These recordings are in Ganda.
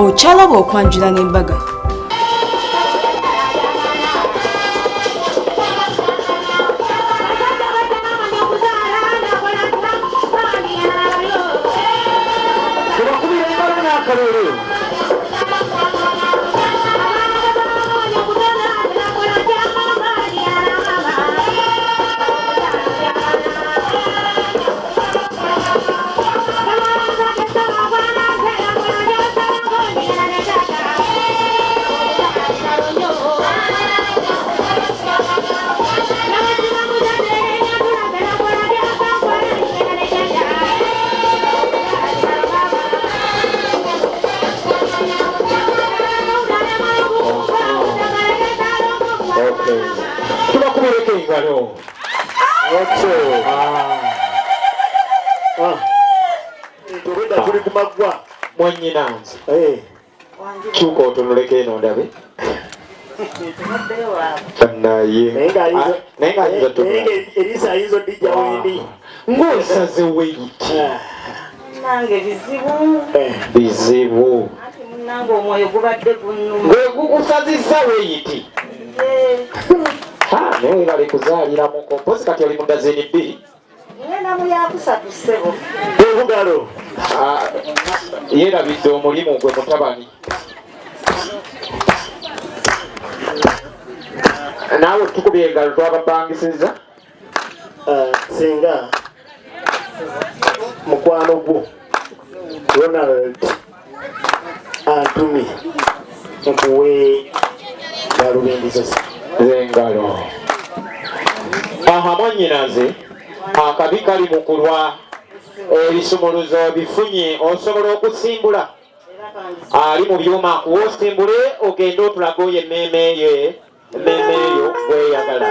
Okyalaba okwanjula n'embaga. Mwenyinanze kyuka otunuleko eno ndabe naye Elisa ayinza odijja wendi ng'osaze weyiti nange bizibu nange omwoyo gubadde gunnuma gwe gukusazizza weyiti naye weebale kuzaalira muko mpozi kati oli mu dazeni 2 ngenda mu yakusatu ssebo ebugalo yeerabidde omulimu gwe mutabani naawe tukubye engalo twabapangisiza singa mukwano gwo Ronald antumi nkuwe galubendizo z'engalo mwannyinaze akabi kali mu kulwa ebisumuluzo bifunye osobola okusimbula ali mu byuma akuwa osimbule ogende otulaga oyo emmeeme eyo gweyagala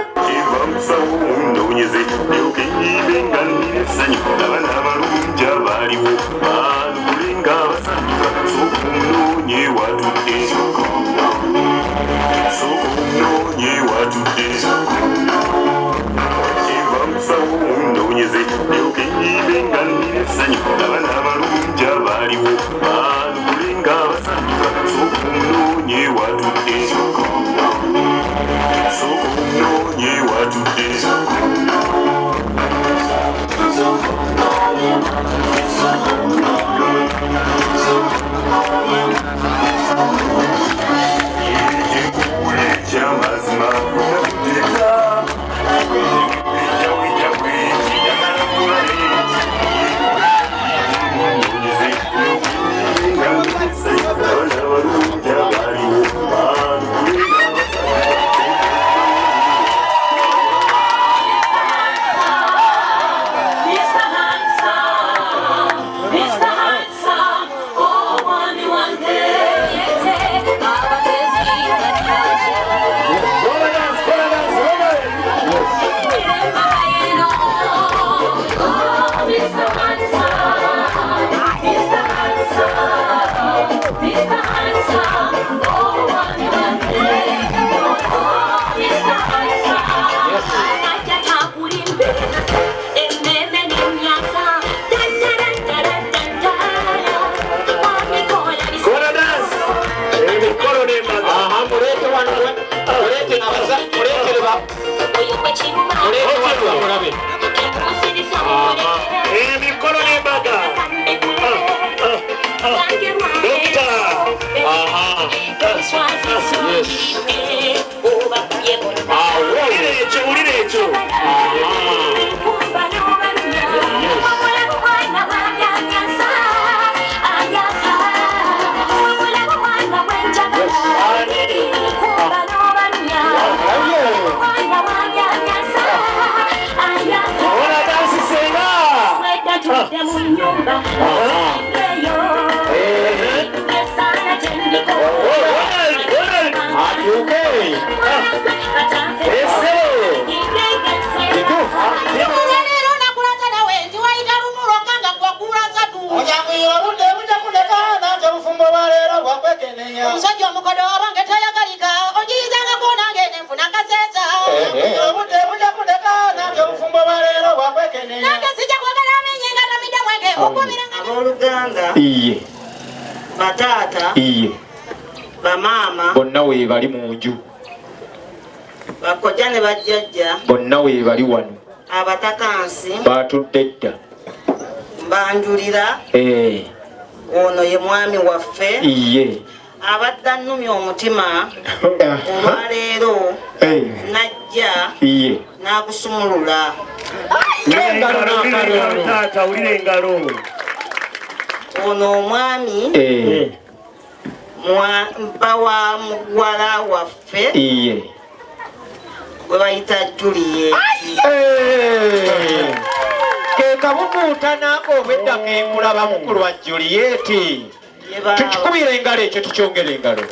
Batata. Iye. Bamama. Bonna we bali mu nju. Bakojja ne bajjajja. Bonna we bali wano. Abatakansi. Batudde dda. Mbanjulira. Ono ye mwami waffe. Iye. Abadde annumya omutima olwaleero najja n'agusumulula. Taata wulira engalo. Ono omwami mpa wa muwala waffe gwe bayita Juliet. Ke kabukuutana obwedda ke nkulaba mukulu wa Juliet. Tukubira engalo ekyo tukyongera engalo.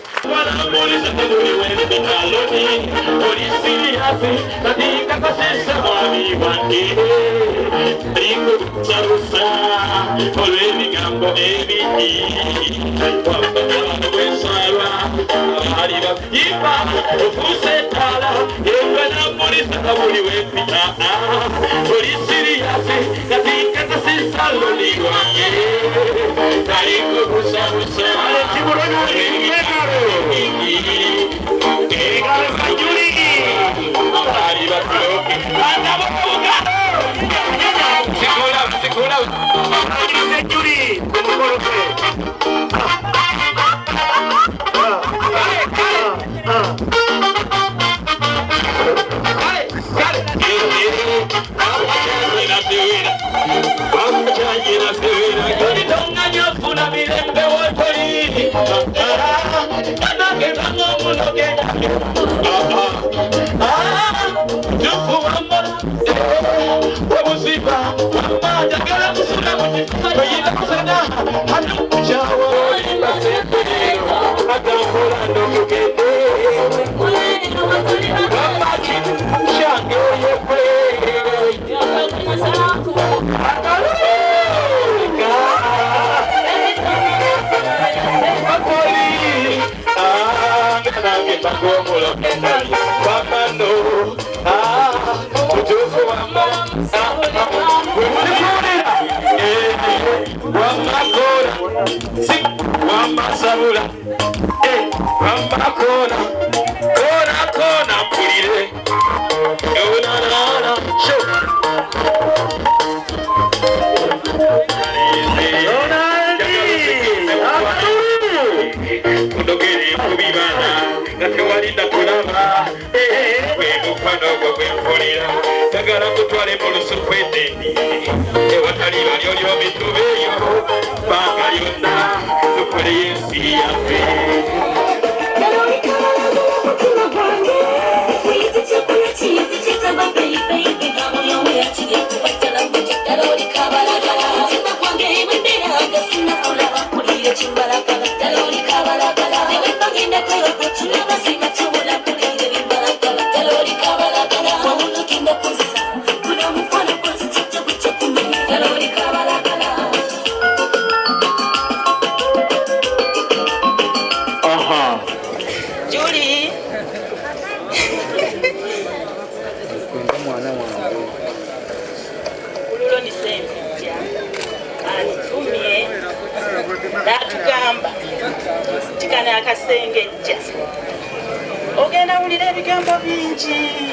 Ogenda wulira ebigambo bingi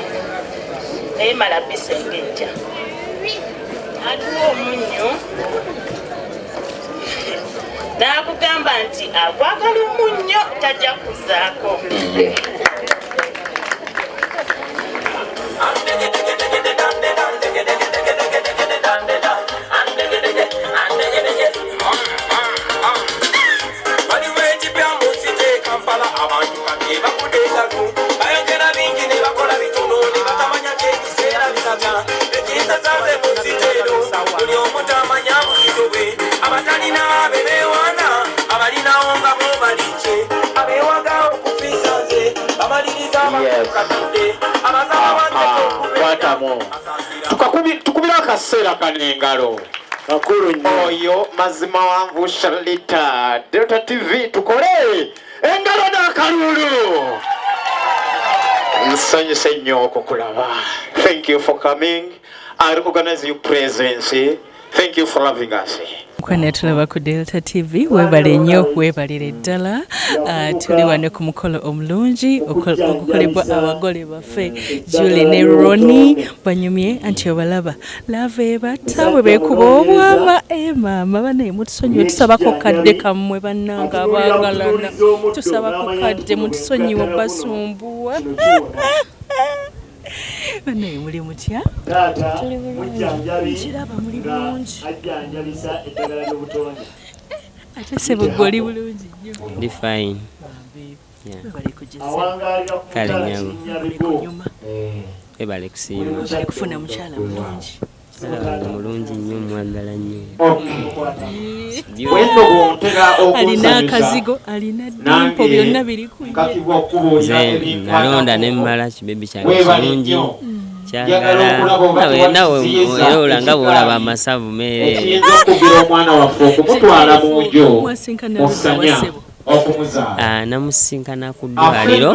naye mala bisengejja atuwa omunnyo n'akugamba nti akwagala omunnyo tajja kuzaako. Tukubira akaseera kanengalo oyo mazima wanvu Shalita Delta TV tukole engalo n'akalulu. Nsanyuse nnyo okukulaba. Thank you for coming. I recognize your presence. Thank you for loving us. Kwana tulaba ku Delta TV webale nnyo webalire ddala tuli wano ku mukolo omulungi ogukolebwa abagole baffe Julie ne Ronnie banyumye anti obalaba lave ebata bwe beekuba obwama maama banaye mutusonyiwe tusabako kadde kammwe bannanga abaagalana tusabako kadde mutusonyiwe basumbuwa banaye muli mutya kiraba muli bulungi ate sebo oli bulungi nnyo ndi fine kale nyangu webale kusiima kufuna mukyala mulungi mulungi nnyo mwagala nnyo alina akazigo alina dimpo byonna biri nze nalonda ne mmala kibebi kyange kirungi kyagala nawe era olanga bwolaba amasavu meere namusinkana ku ddwaliro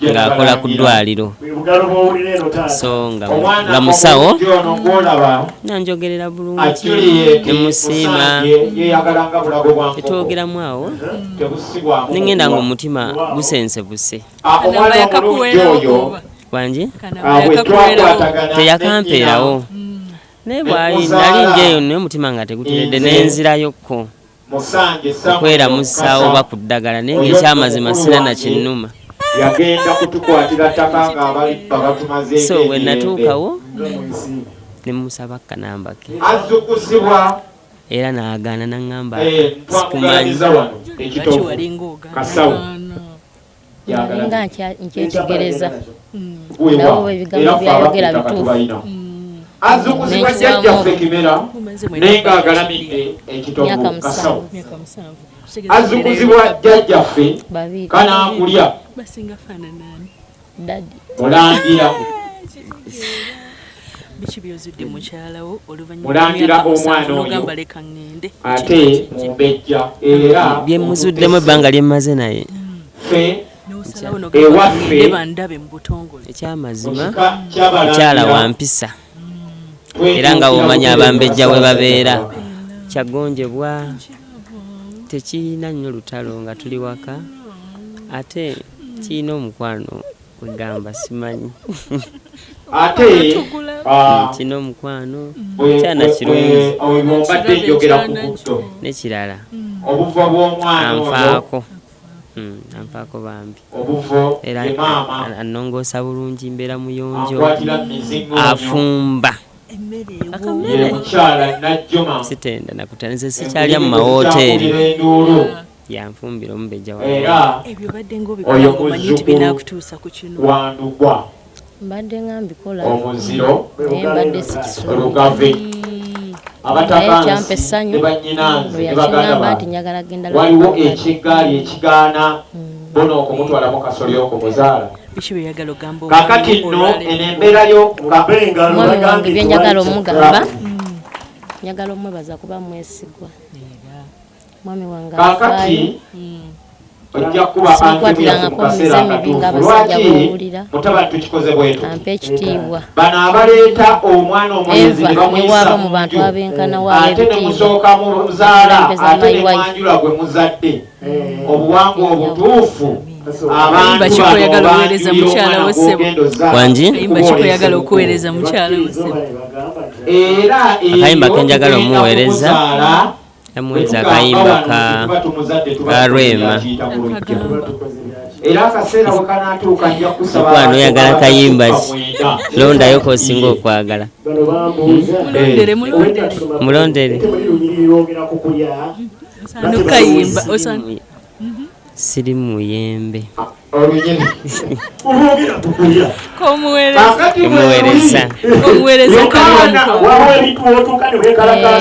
ng'akola ku ddwaliro so nga musawo nanjogerera bulungi nemusiima tetwogeramu awo nengenda nga omutima gusensebuse wangi teyakampeerawo naye bwali nali njeyo naye omutima nga teguteredde nenzirayokko okweramusa oba ku ddagala naye ng'ekyamazima sina nakinnuma so bwe natuukawo ne musaba kanamba ke era n'agaana naŋŋamba sikumanyi nga nkyetegereza nabo ebigambo byayogera bituufu azukuzibwa jjajjaffe Kimera naye ng'agalamidde ekitovu Kasawo azukuzibwa jjajjaffe Kanaakulya Mulangira Mulangira omwana oyo ate Mumbejja era bye muzuddemu ebbanga lye mmaze naye ewaffe ekyamazima mukyala wampisa era nga womanya abambejja we babeera kyagonjebwa tekirina nnyo lutalo nga tuli waka ate kirina omukwano wegamba simanyi ate kirina omukwano kyana kirungi nekirala anfaako anfaako bambi era annongoosa bulungi mbeera muyonjo afumba sitenda nakutanize sikyalya mu mawoteeri yanfumbira omubejja wandugwa mbadde nga mbikola omuziro mbadde sikisula abatakansi ne bannyinanzi ne baganda nti njagala genda waliwo ekigaali ekigaana bona okumutwala mu kasolya okumuzaala kakati nno eno embeera mwami wange byenjagala omugamba njagala omwebaza kuba mwesigwa mwami wange kakati ojja kuba sikwatirangako muze mibi ng'abasajja bowulira tukikoze bwetu ampa ekitiibwa bano abaleeta omwana omwezi ne bamuyisa mu bantu abenkana ate ne musooka muzaala ate ne mwanjula gwe muzadde obuwangwa obutuufu abantu yagala okuweereza mukyala we ssebo wangi yagala okuweereza mukyala we ssebo era akayimba kenjagala omuweereza yamweza akayimba ka Rwema era akaseera bwe kanaatuuka nja kusaba mukwano oyagala kayimba ki londayo kosinga okwagala mulondere siri muyembe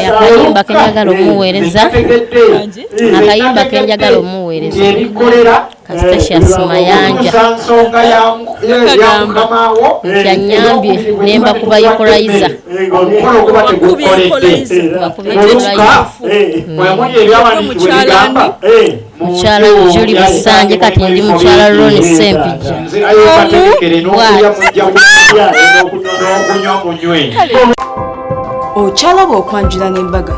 akayimba kenjagala omuweereza akayimba kenjagala omuweereza Castasius Mayanja kyanyambye nemba kuba Equalizer mukyala Julie Busanje kati ndi mukyala Ronnie Sempija okyalaba okwanjula n'embaga